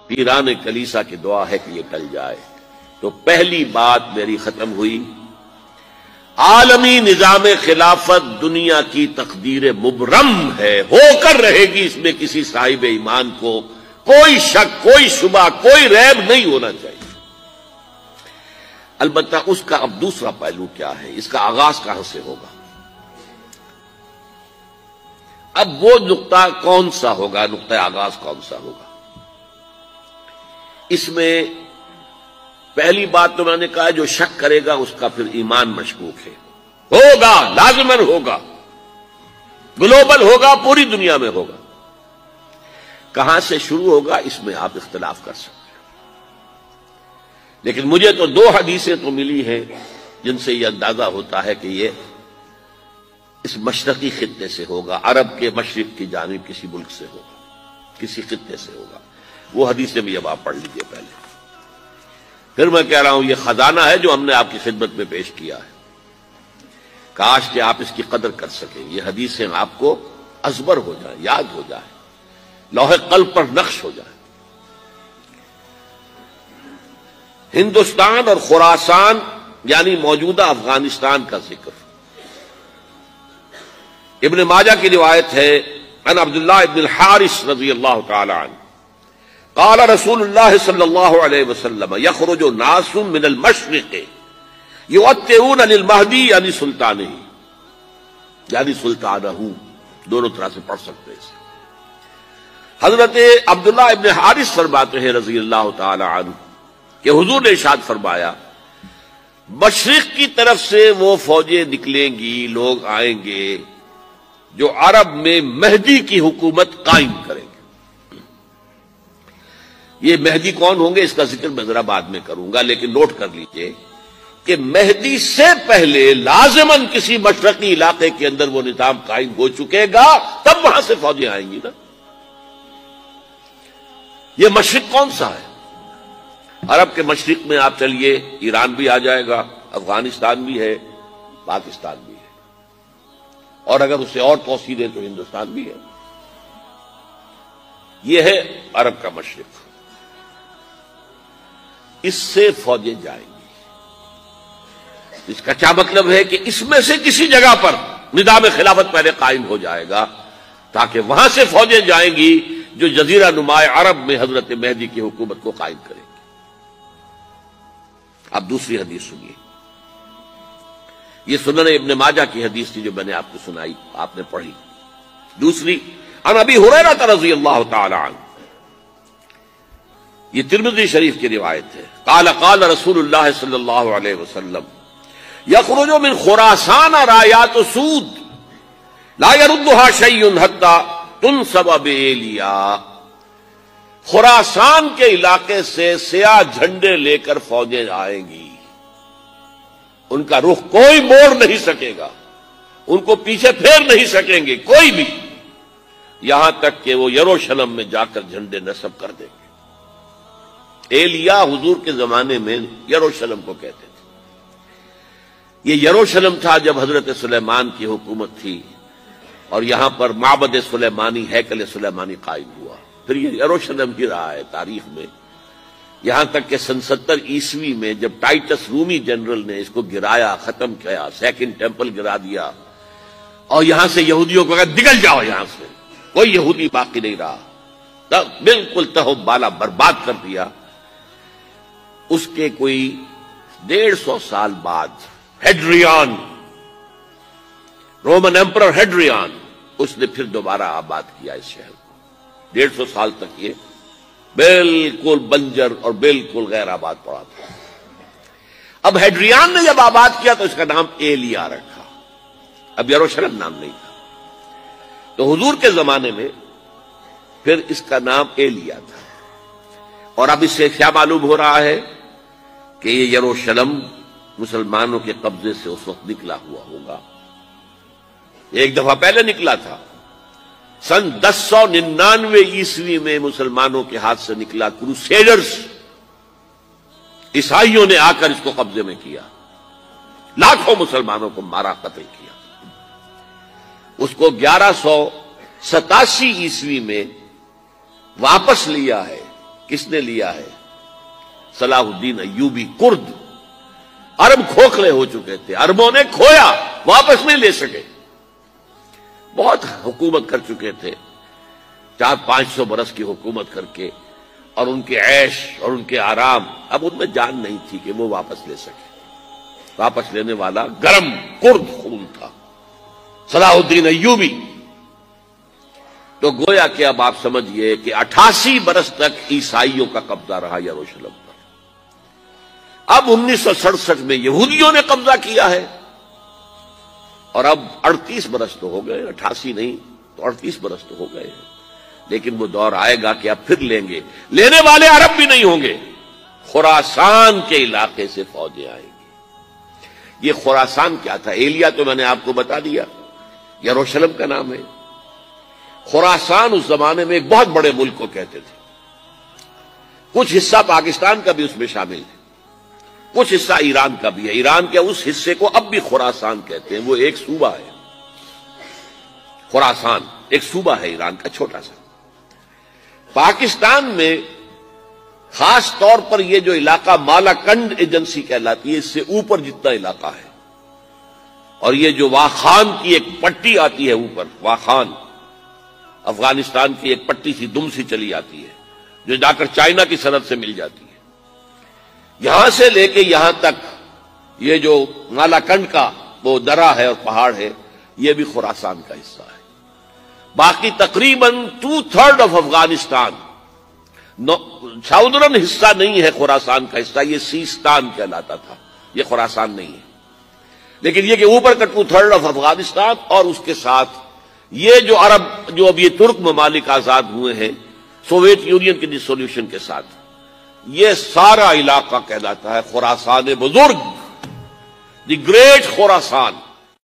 پیران کلیسا کی دعا ہے کہ یہ ٹل جائے۔ تو پہلی بات میری ختم ہوئی، عالمی نظام خلافت دنیا کی تقدیر مبرم ہے، ہو کر رہے گی، اس میں کسی صاحب ایمان کو کوئی شک، کوئی شبہ، کوئی ریب نہیں ہونا چاہیے۔ البتہ اس کا اب دوسرا پہلو کیا ہے، اس کا آغاز کہاں سے ہوگا؟ اب وہ نقطہ کون سا ہوگا، نقطہ آغاز کون سا ہوگا؟ اس میں پہلی بات تو میں نے کہا جو شک کرے گا اس کا پھر ایمان مشکوک ہے، ہوگا، لازماً ہوگا، گلوبل ہوگا، پوری دنیا میں ہوگا۔ کہاں سے شروع ہوگا اس میں آپ اختلاف کر سکتے ہیں، لیکن مجھے تو دو حدیثیں تو ملی ہیں جن سے یہ اندازہ ہوتا ہے کہ یہ اس مشرقی خطے سے ہوگا، عرب کے مشرق کی جانب کسی ملک سے ہوگا، کسی خطے سے ہوگا۔ وہ حدیثیں بھی اب آپ پڑھ لیجئے پہلے، پھر میں کہہ رہا ہوں یہ خزانہ ہے جو ہم نے آپ کی خدمت میں پیش کیا ہے، کاش کہ آپ اس کی قدر کر سکیں، یہ حدیثیں آپ کو ازبر ہو جائیں، یاد ہو جائیں، لوح قلب پر نقش ہو جائیں۔ ہندوستان اور خراسان یعنی موجودہ افغانستان کا ذکر ابن ماجہ کی روایت ہے، عن عبداللہ ابن الحارث رضی اللہ تعالی عنہ قال رسول اللہ صلی اللہ علیہ وسلم یخرج ناس من المشرق یؤتئون للمہدی یعنی سلطانہ، یعنی سلطانہ، دونوں طرح سے پڑھ سکتے ہیں۔ حضرت عبداللہ ابن حارث فرماتے ہیں رضی اللہ تعالی عنہ کہ حضور نے ارشاد فرمایا مشرق کی طرف سے وہ فوجیں نکلیں گی، لوگ آئیں گے جو عرب میں مہدی کی حکومت قائم کریں گے۔ یہ مہدی کون ہوں گے اس کا ذکر میں ذرا بعد میں کروں گا، لیکن نوٹ کر لیجئے کہ مہدی سے پہلے لازماً کسی مشرقی علاقے کے اندر وہ نظام قائم ہو چکے گا، تب وہاں سے فوجیں آئیں گی نا۔ یہ مشرق کون سا ہے؟ عرب کے مشرق میں آپ چلیے، ایران بھی آ جائے گا، افغانستان بھی ہے، پاکستان بھی ہے، اور اگر اسے اور توسیع دیں تو ہندوستان بھی ہے۔ یہ ہے عرب کا مشرق، اس سے فوجیں جائیں گی۔ اس کا کیا مطلب ہے کہ اس میں سے کسی جگہ پر نظام خلافت پہلے قائم ہو جائے گا تاکہ وہاں سے فوجیں جائیں گی جو جزیرہ نما عرب میں حضرت مہدی کی حکومت کو قائم کریں گی۔ اب دوسری حدیث سنیے، یہ سنن ابن ماجہ کی حدیث تھی جو میں نے آپ کو سنائی، آپ نے پڑھی۔ دوسری عن ابی ہریرہ رضی اللہ تعالی عنہ، یہ ترمذی شریف کی روایت ہے، قال قال رسول اللہ صلی اللہ علیہ وسلم یخرج من خراسان رایات سود لا يردها شیء حتی تنصب بإیلیا، خراسان کے علاقے سے سیاہ جھنڈے لے کر فوجیں آئیں گی، ان کا رخ کوئی موڑ نہیں سکے گا، ان کو پیچھے پھیر نہیں سکیں گے کوئی بھی، یہاں تک کہ وہ یروشلم میں جا کر جھنڈے نصب کر دیں گے۔ ایلیا حضور کے زمانے میں یروشلم کو کہتے تھے۔ یہ یروشلم تھا جب حضرت سلیمان کی حکومت تھی اور یہاں پر معبد سلیمانی، ہیکل سلیمانی قائم ہوا، پھر یہ یروشلم ہی رہا ہے تاریخ میں، یہاں تک کہ سن 70 عیسوی میں جب ٹائٹس رومی جنرل نے اس کو گرایا، ختم کیا، سیکنڈ ٹیمپل گرا دیا اور یہاں سے یہودیوں کو کہا نکل جاؤ، یہاں سے کوئی یہودی باقی نہیں رہا، بالکل تہو بالا برباد کر دیا۔ اس کے کوئی 150 سال بعد ہیڈریان، رومن ایمپرر ہیڈریان، اس نے پھر دوبارہ آباد کیا اس شہر کو۔ 150 سال تک یہ بالکل بنجر اور بالکل غیر آباد پڑا تھا۔ اب ہیڈریان نے جب آباد کیا تو اس کا نام ایلیا رکھا، اب یروشلم نام نہیں تھا۔ تو حضور کے زمانے میں پھر اس کا نام ایلیا تھا، اور اب اس سے کیا معلوم ہو رہا ہے کہ یہ یروشلم مسلمانوں کے قبضے سے اس وقت نکلا ہوا ہوگا، ایک دفعہ پہلے نکلا تھا، سن 1099 عیسوی میں مسلمانوں کے ہاتھ سے نکلا، کروسیڈرز عیسائیوں نے آ کر اس کو قبضے میں کیا، لاکھوں مسلمانوں کو مارا، قتل کیا۔ اس کو 1187 عیسوی میں واپس لیا ہے کس نے لیا ہے؟ صلاح الدین ایوبی کرد. عرب کھوکھلے ہو چکے تھے، عربوں نے کھویا، واپس نہیں لے سکے. بہت حکومت کر چکے تھے، 400-500 برس کی حکومت کر کے، اور ان کے عیش اور ان کے آرام، اب ان میں جان نہیں تھی کہ وہ واپس لے سکے. واپس لینے والا گرم کرد خون تھا، صلاح الدین ایوبی. تو گویا کہ اب آپ سمجھئے کہ 88 برس تک عیسائیوں کا قبضہ رہا یروشلم پر. اب 1967 میں یہودیوں نے قبضہ کیا ہے، اور اب 38 برس تو ہو گئے، 88 نہیں تو 38 برس تو ہو گئے ہیں. لیکن وہ دور آئے گا کہ اب پھر لیں گے. لینے والے عرب بھی نہیں ہوں گے، خراسان کے علاقے سے فوجیں آئیں گی. یہ خراسان کیا تھا؟ ایلیا تو میں نے آپ کو بتا دیا، یروشلم کا نام ہے. خراسان اس زمانے میں ایک بہت بڑے ملک کو کہتے تھے. کچھ حصہ پاکستان کا بھی اس میں شامل ہے، کچھ حصہ ایران کا بھی ہے. ایران کے اس حصے کو اب بھی خراسان کہتے ہیں، وہ ایک صوبہ ہے. خراسان ایک صوبہ ہے ایران کا، چھوٹا سا. پاکستان میں خاص طور پر یہ جو علاقہ مالاکنڈ ایجنسی کہلاتی ہے، اس سے اوپر جتنا علاقہ ہے، اور یہ جو واخان کی ایک پٹی آتی ہے اوپر، واخان افغانستان کی ایک پٹی سی دم سی چلی آتی ہے جو جا کر چائنا کی سرحد سے مل جاتی ہے. یہاں سے لے کے یہاں تک یہ جو مالاکنڈ کا وہ درہ ہے اور پہاڑ ہے، یہ بھی خراسان کا حصہ ہے. باقی تقریباً 2/3 آف افغانستان ساؤدرن حصہ نہیں ہے خراسان کا حصہ، یہ سیستان کہلاتا تھا، یہ خراسان نہیں ہے. لیکن یہ کہ اوپر کا 2/3 آف افغانستان، اور اس کے ساتھ یہ جو عرب، جو اب یہ ترک ممالک آزاد ہوئے ہیں سوویت یونین کے ڈسولوشن کے ساتھ، یہ سارا علاقہ کہلاتا ہے خراسان بزرگ، دی گریٹ خراسان.